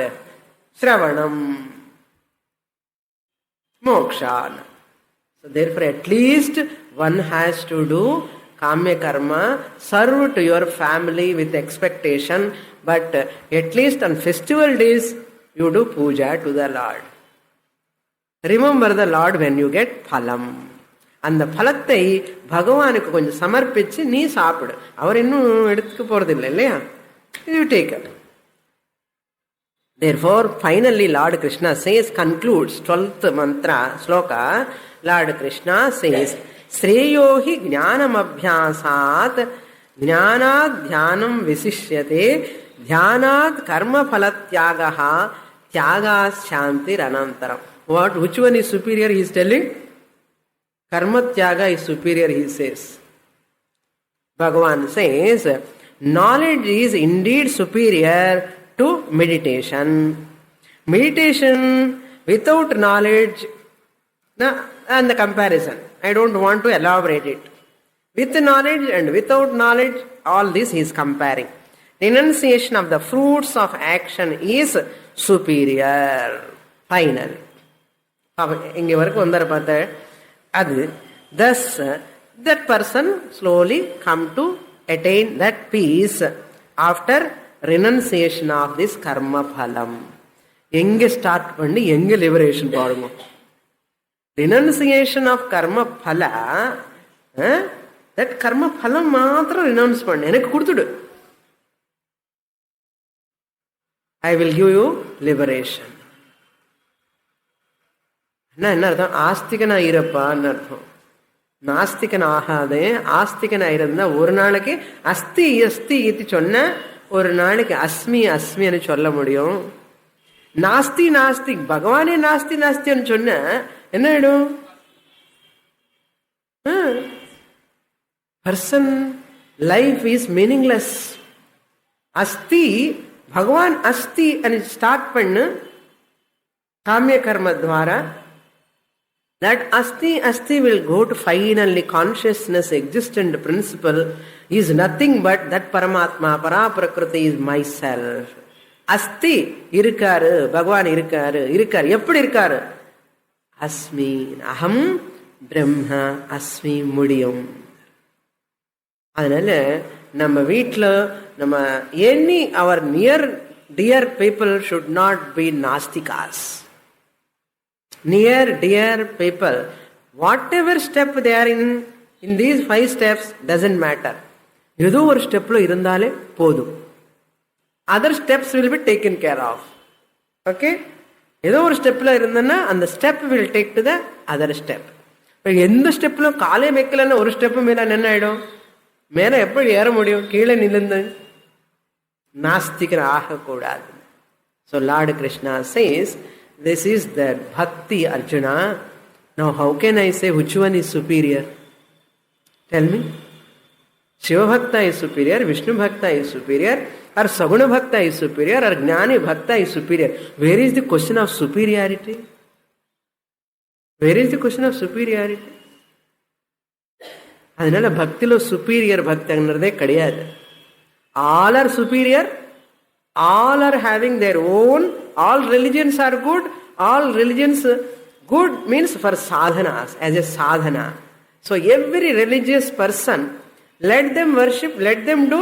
Shravanam. Moksha. So therefore at least one has to do Kamya Karma, serve to your family with expectation, but at least on festival days you do puja to the Lord. Remember the Lord when you get phalam. அந்த பலத்தை பகவானுக்கு கொஞ்சம் சமர்ப்பிச்சு நீ சாப்பிடு. அவர் இன்னும் எடுத்துக்க போறதில்லை இல்லையா? You take it. Therefore, finally Lord Krishna says, concludes 12th mantra, sloka, Lord Krishna says, Sreyohi jnanam abhyasat jnanat dhyanam visishyate dhyanat karma phalatyagaha tyagas shantir anantaram. Which one is superior, he is telling? Karma tyaga is superior, he says. Bhagavan says, knowledge is indeed superior to meditation. Meditation without knowledge, and the comparison. I don't want to elaborate it. With knowledge and without knowledge, all this he is comparing. Renunciation of the fruits of action is superior. Final. இங்கே வரைக்கும் வந்தார பார்த்த அது thus that person slowly come to attain that peace after renunciation of this karma phalam. எங்கே start பண்ணி எங்கே liberation பாருங்க. Renunciation of karma phala, that karma phalam மாத்திரம் renounce பண்ணு, எனக்கு கொடுத்துடு. I will give you liberation. என்ன அர்த்தம்? ஆஸ்திகனா இருப்பான்னு அர்த்தம். நாஸ்திகன் ஆகாதே, ஆஸ்திகனா இருந்தா ஒரு நாளைக்கு அஸ்தி அஸ்தி இது சொன்ன ஒரு நாளைக்கு அஸ்மி அஸ்மின்னு சொல்ல முடியும். நாஸ்தி நாஸ்தி பகவானே நாஸ்தி நாஸ்தின்னு சொன்ன என்ன ஆயிடும்? Person life is meaningless. அஸ்தி பகவான் அஸ்தி అని ஸ்டார்ட் பண்ணு காமிய கர்ம துவாரா. That asti will go to finally consciousness, existent principle is nothing but that Paramatma, Paraprakriti is myself. Asti irukkaru, Bhagavan irukkaru, eppadi irukkaru? Asmi, aham brahma asmi mudiyum. அதனால நம்ம வீட்டில் நம்ம any our near dear people should not be nastikas. Near dear people, whatever step they are in these 5 steps doesn't matter. ஏதோ ஒரு ஸ்டெப்ல இருந்தாலே போதும். Other steps will be taken care of. Okay? ஏதோ ஒரு ஸ்டெப்ல இருந்தனா அந்த step will take to the other step. எந்த ஸ்டெப்ல காலே வைக்கலன்னா ஒரு ஸ்டெப் மேல என்ன ஆயிடும்? மேல எப்படி ஏற முடியும்? கீழே நிலந்து நாஸ்திகர் ஆகக்கூடாது. So Lord Krishna says, this is the bhakti, Arjuna. Now how can I say which one is superior? Tell me. Shiva Bhakta is superior, Vishnu Bhakta is superior, or Saguna Bhakta is superior, or Jnani Bhakta is superior. Where is the question of superiority? Where is the question of superiority? அதனால பக்திలో superior பக்திங்கிறதே கிடையாது. All are superior. All are having their own. All religions are good. All religions good means for sadhanas, as a sadhana. So every religious person, let them worship, let them do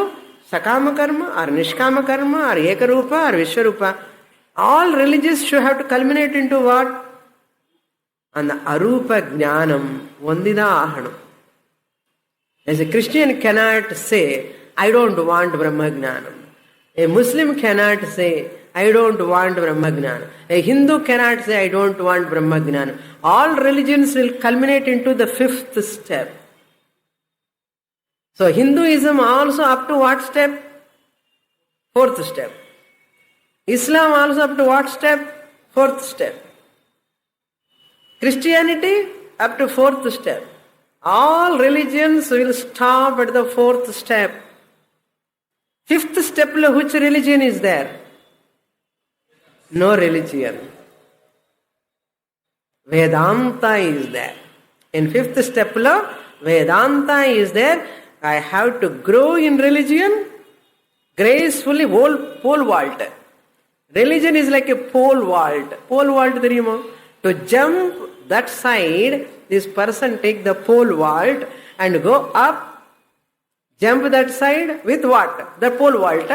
sakama karma or nishkama karma or ekarupa or vishwarupa. All religions should have to culminate into what? And the arupa jnanam ondida ahanam. As a Christian cannot say, I don't want Brahma Jnanam. A Muslim cannot say, I don't want Brahma Jnana. A Hindu cannot say, I don't want Brahma Jnana. All religions will culminate into the 5th step. So Hinduism also up to what step? 4th step. Islam also up to what step? 4th step. Christianity up to 4th step. All religions will stop at the 4th step. 5th step, which religion is there? No religion. Vedanta is there. In 5th step, Vedanta is there. I have to grow in religion gracefully, pole vault. Religion is like a pole vault. Pole vault, theriyuma? To jump that side, this person take the pole vault and go up, jump that side with what? The pole vault.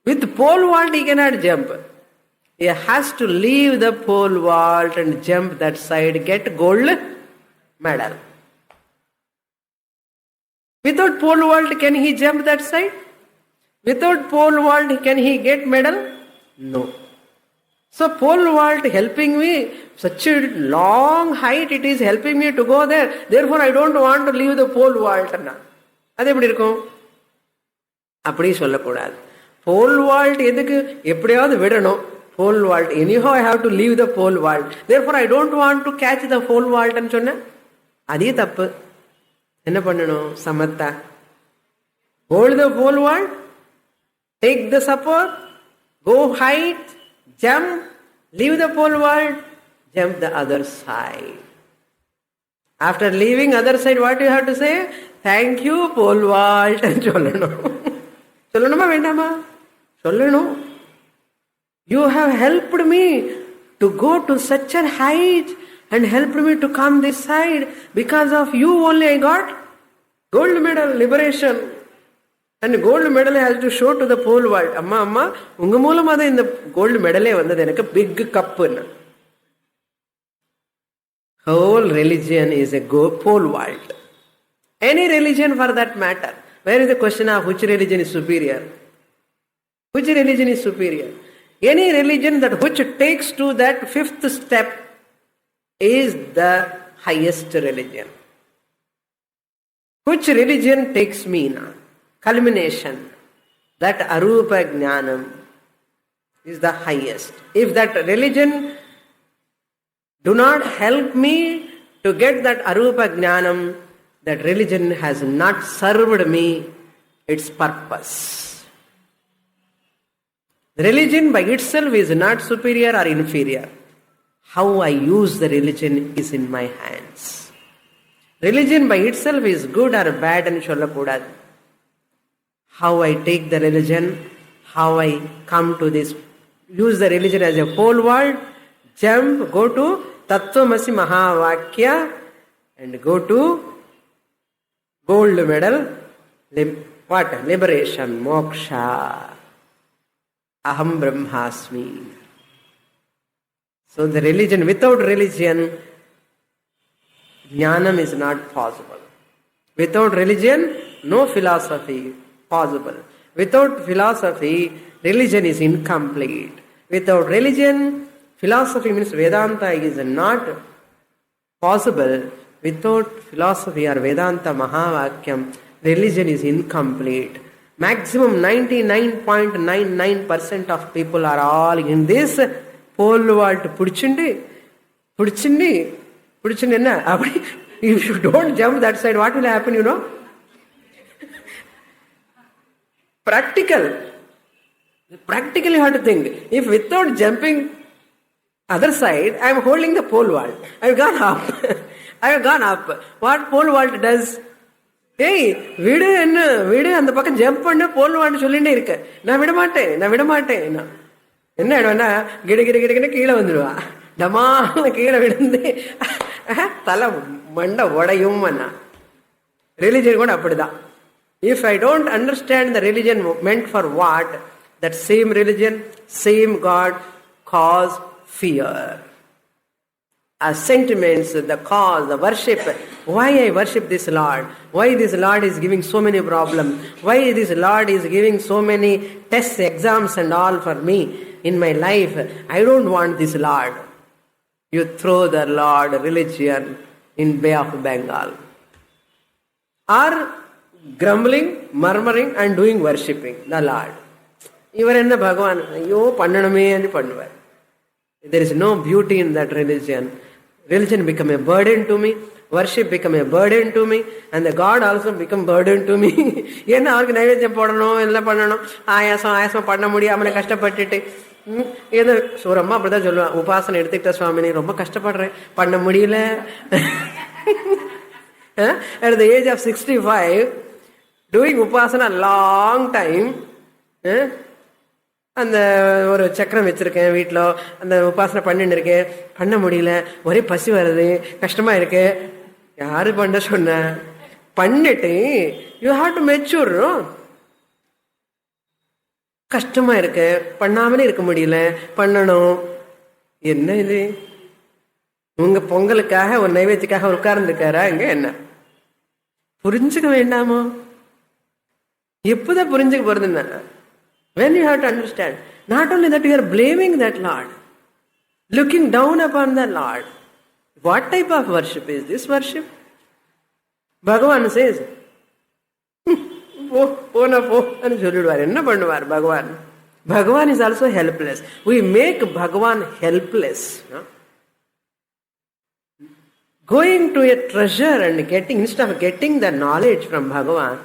With pole vault he cannot jump. He has to leave the pole vault and jump that side, get gold medal. Without pole vault, can he jump that side? Without pole vault, can he get medal? No. So pole vault helping me, such a long height, it is helping me to go there. Therefore, I don't want to leave the pole vault. அது எப்படி இருக்கும்? அப்படி சொல்லக்கூடாது. Pole vault எதுக்கு எப்படியாவது விடணும். Pole vault, anyhow I have to leave the pole vault. Therefore, I don't want to catch the pole vault ன்னு சொன்ன அதே தப்பு. என்ன பண்ணணும்? சமத்தா. Hold the pole vault, take the support, go height, jump, leave the pole vault, jump the other side. After leaving other side, what you have to say? Thank you, pole vault. சொல்லணும். சொல்லணுமா வேண்டாமா? சொல்லணும். You have helped me to go to such a height and helped me to come this side. Because of you only I got gold medal, liberation. And gold medal has to show to the pole vault. அம்மா உங்க மூலமா தான் இந்த gold மெடலே வந்தது, எனக்கு big கப்புன்னு. Whole religion is a pole vault. Any religion for that matter. Where is the question of which religion is superior? Which religion is superior? Any religion that which takes to that 5th step is the highest religion. Which religion takes me now? Culmination. That arupa jnanam is the highest. If that religion do not help me to get that arupa jnanam, that religion has not served me its purpose. Religion by itself is not superior or inferior. How I use the religion is in my hands. Religion by itself is good or bad and சொல்லக்கூடாது. How I take the religion, how I come to this, use the religion as a pole vault, jump, go to Tattvamasi Mahavakya and go to gold medal, what? Liberation, moksha. Aham Brahmasmi. So the religion, without religion, jnanam is not possible. Without religion, no philosophy possible. Without philosophy, religion is incomplete. Without religion, philosophy means Vedanta is not possible. Without philosophy or Vedanta Mahavakyam, religion is incomplete. Maximum 99.99% of people are all in this pole vault. Pudichindi enna? If you don't jump that side, what will happen, you know? Practically you have to think. If without jumping other side, I am holding the pole vault. I have gone up. What pole vault does? ஏய் விடு அந்த பக்கம் jump பண்ண போல்வான்னு சொல்லிட்டே இருக்க. நான் விட மாட்டேன் என்ன ஆயிடுவேன்னா கிட கீழே வந்துடுவா. டமா கீழே விழுந்து தலை மண்டை உடையும். ரிலிஜன் கூட அப்படிதான். If I don't understand the religion meant for what, that same religion, same God cause fear. Sentiments, the cause, the worship. Why I worship this Lord? Why this Lord is giving so many problems? Why this Lord is giving so many tests, exams and all for me in my life? I don't want this Lord. You throw the Lord religion in Bay of Bengal. Or grumbling, murmuring and doing worshipping the Lord. இவர் என்ன பகவான் ஐயோ பண்ணணுமே பண்ணுவார். There is no beauty in that religion. Religion become a burden to me. Worship become a burden to me. And the God also become burden to me. ஏன்னா அவருக்கு நைவேத்தியம் போடணும், எல்லாம் பண்ணணும், ஆயாசம் பண்ண முடியாமலே கஷ்டப்பட்டுட்டு ஏதோ ஒரு அம்மா அப்படிதான் சொல்லுவான், உபாசனை எடுத்துக்கிட்ட சுவாமினி ரொம்ப கஷ்டப்படுறேன், பண்ண முடியல. At the age of 65, doing upasana long time, அந்த ஒரு சக்கரம் வச்சிருக்கேன் வீட்டில், அந்த உபாசனை பண்ணிட்டு இருக்கேன், பண்ண முடியல, ஒரே பசி வருது, கஷ்டமா இருக்கு. யாரு பண்ண சொன்ன? பண்ணிட்டு யூ ஹாவ் டு மெச்சூர். கஷ்டமா இருக்கு, பண்ணாமலே இருக்க முடியல, பண்ணணும். என்ன இது? உங்க பொங்கலுக்காக ஒரு நைவேத்தியக்காக உட்கார்ந்துருக்காரா இங்க? என்ன புரிஞ்சுக்க வேண்டாமோ? எப்போதான் புரிஞ்சுக்க போறதுன்னா, when you have to understand, not only that you are blaming that Lord, looking down upon the Lord. What type of worship is this worship? Bhagavan says, போன போன்னு சொல்லிடுவார். என்ன பண்ணுவார் பகவான்? Bhagavan is also helpless. We make Bhagavan helpless. No? Going to a treasure and getting, instead of getting the knowledge from Bhagavan,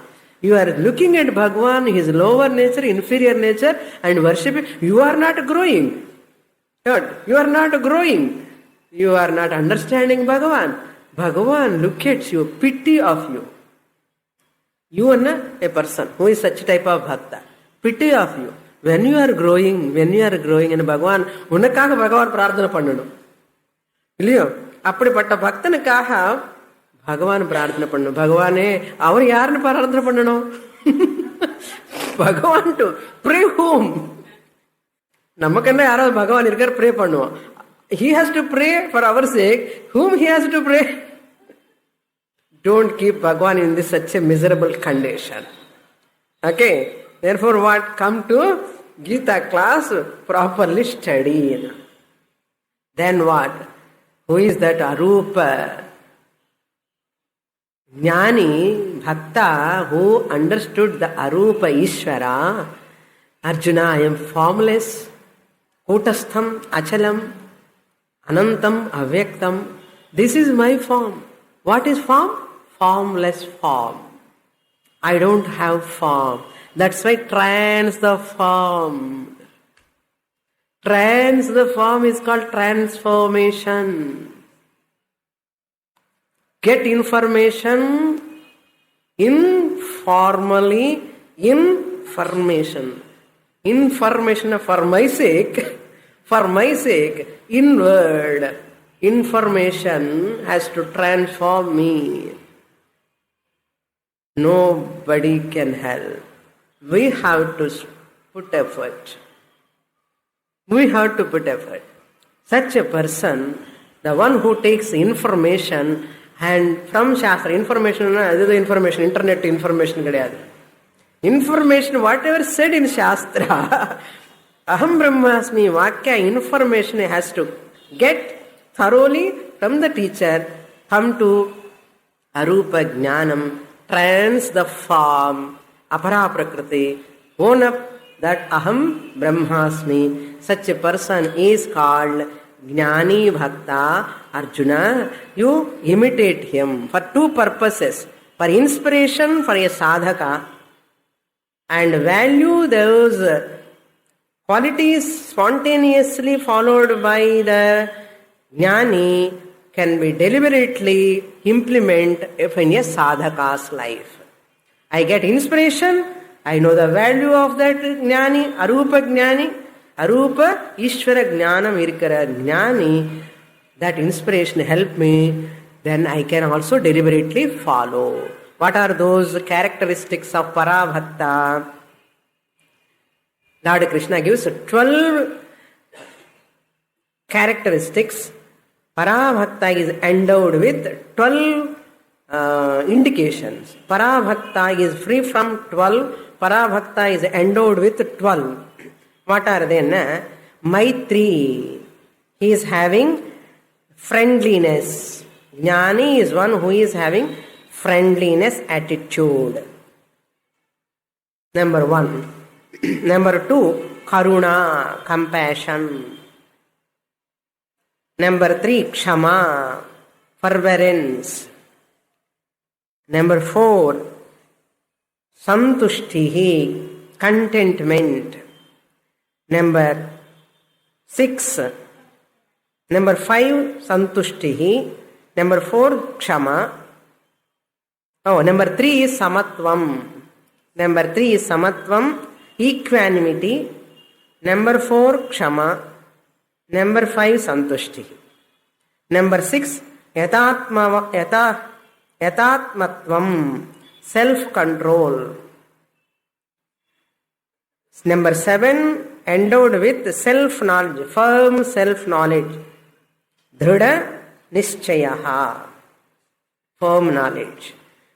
you are looking at Bhagavan, his lower nature, inferior nature, and worshiping. You are not growing. You are not growing. You are not understanding Bhagavan. Bhagavan look at you, pity of you. You are a person who is such type of bhakta. Pity of you. When you are growing, and Bhagavan, உனக்காக பகவான் பிரார்த்தனை பண்ணணும் இல்லையோ? அப்படிப்பட்ட பக்தனுக்காக பகவான் பிரார்த்தனை பண்ணணும். பகவானே, அவர் யாருன்னு பிரார்த்தனை பண்ணணும்? பகவான் டு ப்ரே ஹூம்? நமக்கு என்ன, யாராவது பகவான் இருக்கார், ப்ரே பண்ணுவோம். He has to pray for our sake. Whom he has to pray? Don't keep Bhagavan in this such a miserable condition. Okay? Therefore what? Come to Gita class, properly study. Then what? Who is that Arupa? Jnani, Bhakta, who understood the Arupa Ishvara. Arjuna, I am formless, Kutastham, Achalam, Anantam, Avyaktam. This is my form. What is form? Formless form. I don't have form. That's why trans the form. Trans the form is called transformation. Get information informally, information. Information for my sake, inward. Information has to transform me. Nobody can help. We have to put effort. Such a person, the one who takes information and from Shastra, information, internet information கிடையாது. Information, whatever said in Shastra, Aham Brahmasmi Vakya, information has to get thoroughly from the teacher, come to Arupa Jnanam, trans the form, Apara Prakriti, own up that Aham Brahmasmi. Such a person is called Jnani Bhakta. Arjuna, you imitate him for two purposes: for inspiration for a sadhaka, and value those qualities spontaneously followed by the Jnani can be deliberately implemented in a sadhaka's life. I get inspiration, I know the value of that Jnani, Arupa Jnani, Arupa Ishvara Jnanam irukara Jnani, that inspiration help me, then I can also deliberately follow. What are those characteristics of Parabhakta? Lord Krishna gives 12 characteristics. Parabhakta is endowed with 12 indications. Parabhakta is free from 12. Parabhakta is endowed with 12. What are they? Maitri. He is having friendliness. Jnani is one who is having friendliness attitude. Number 1. Number 2, karuna, compassion. Number 3, kshama, forbearance. Number 4, santushtihi, contentment. Number 6, number 5, santushtihi. Number 4, kshama. Number 3 is samatvam. Number 3 is samatvam, equanimity. Number 4, kshama. Number 5, santushti. Number 6, yatatmatvam, self-control. Number 7, endowed with self-knowledge, firm self-knowledge. Dhrida nishchayaha, firm knowledge.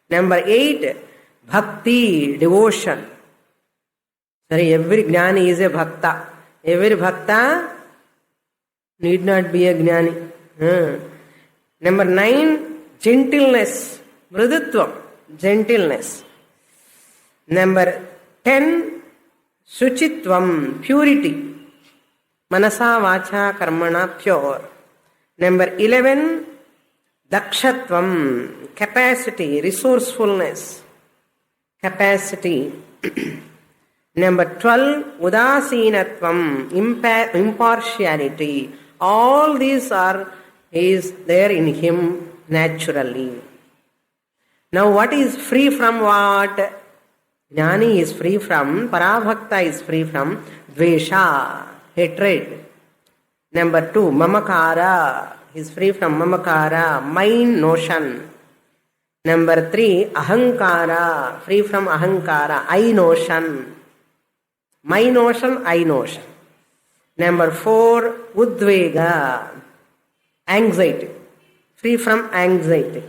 Number 8, bhakti, devotion. Sorry, every jnani is a bhakta. Every bhakta need not be a jnani. Number 9, gentleness, mridutvam, gentleness. Number 10, suchitvam, purity. Manasa, vacha, karmana, pure. Number 11, dakshatvam, capacity, resourcefulness, capacity. Number 12, udasinatvam, impartiality. All these is there in him naturally. Now what is free from what? Jnani is free from, parabhakta is free from dvesha, hatred. Number 2, mamakara, is free from mamakara, mind notion. Number 3, ahankara, free from ahankara, I notion. My notion, I notion. Number 4, udvega, anxiety, free from anxiety.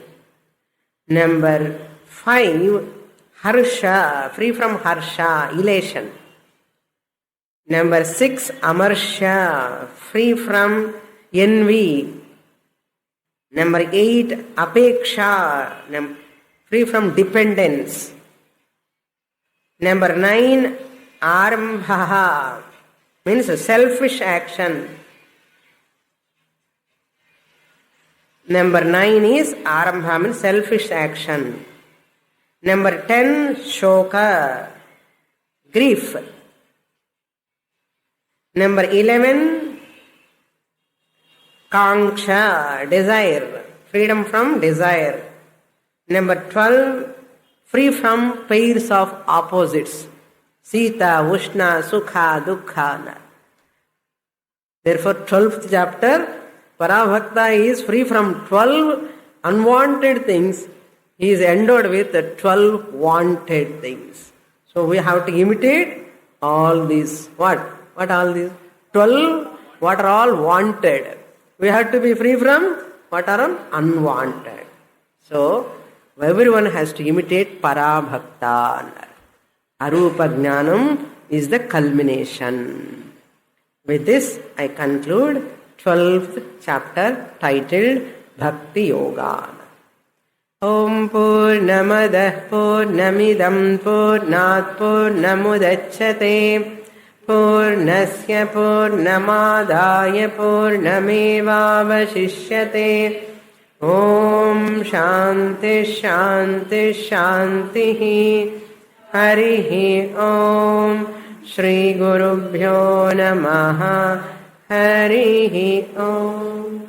Number 5, harsha, free from harsha, elation. Number 6, amarsha, free from envy. Number 8, apeksha, free from dependence. Number 9, arambha, means a selfish action. Number 9 is arambha, means selfish action. Number 10, shoka, grief. Number 11, kanksha, desire, freedom from desire. Number 12, free from pairs of opposites. Sita, Ushna, Sukha, Dukkha. Therefore, 12th chapter, Parabhakta is free from 12 unwanted things. He is endowed with 12 wanted things. So we have to imitate all these. What? What all these? 12, what are all wanted. We have to be free from what are unwanted. So, everyone has to imitate Parabhakta. Arupa Jnanam is the culmination. With this, I conclude 12th chapter titled Bhakti Yoga. Om Purnamadah Purnamidam Purnat Purnamudachyate Purnasya Purnamadaya Purnamevavashishyate. Om Shanti Shanti Shanti. Harihi Om. Shri Gurubhyo Namaha. Harihi Om.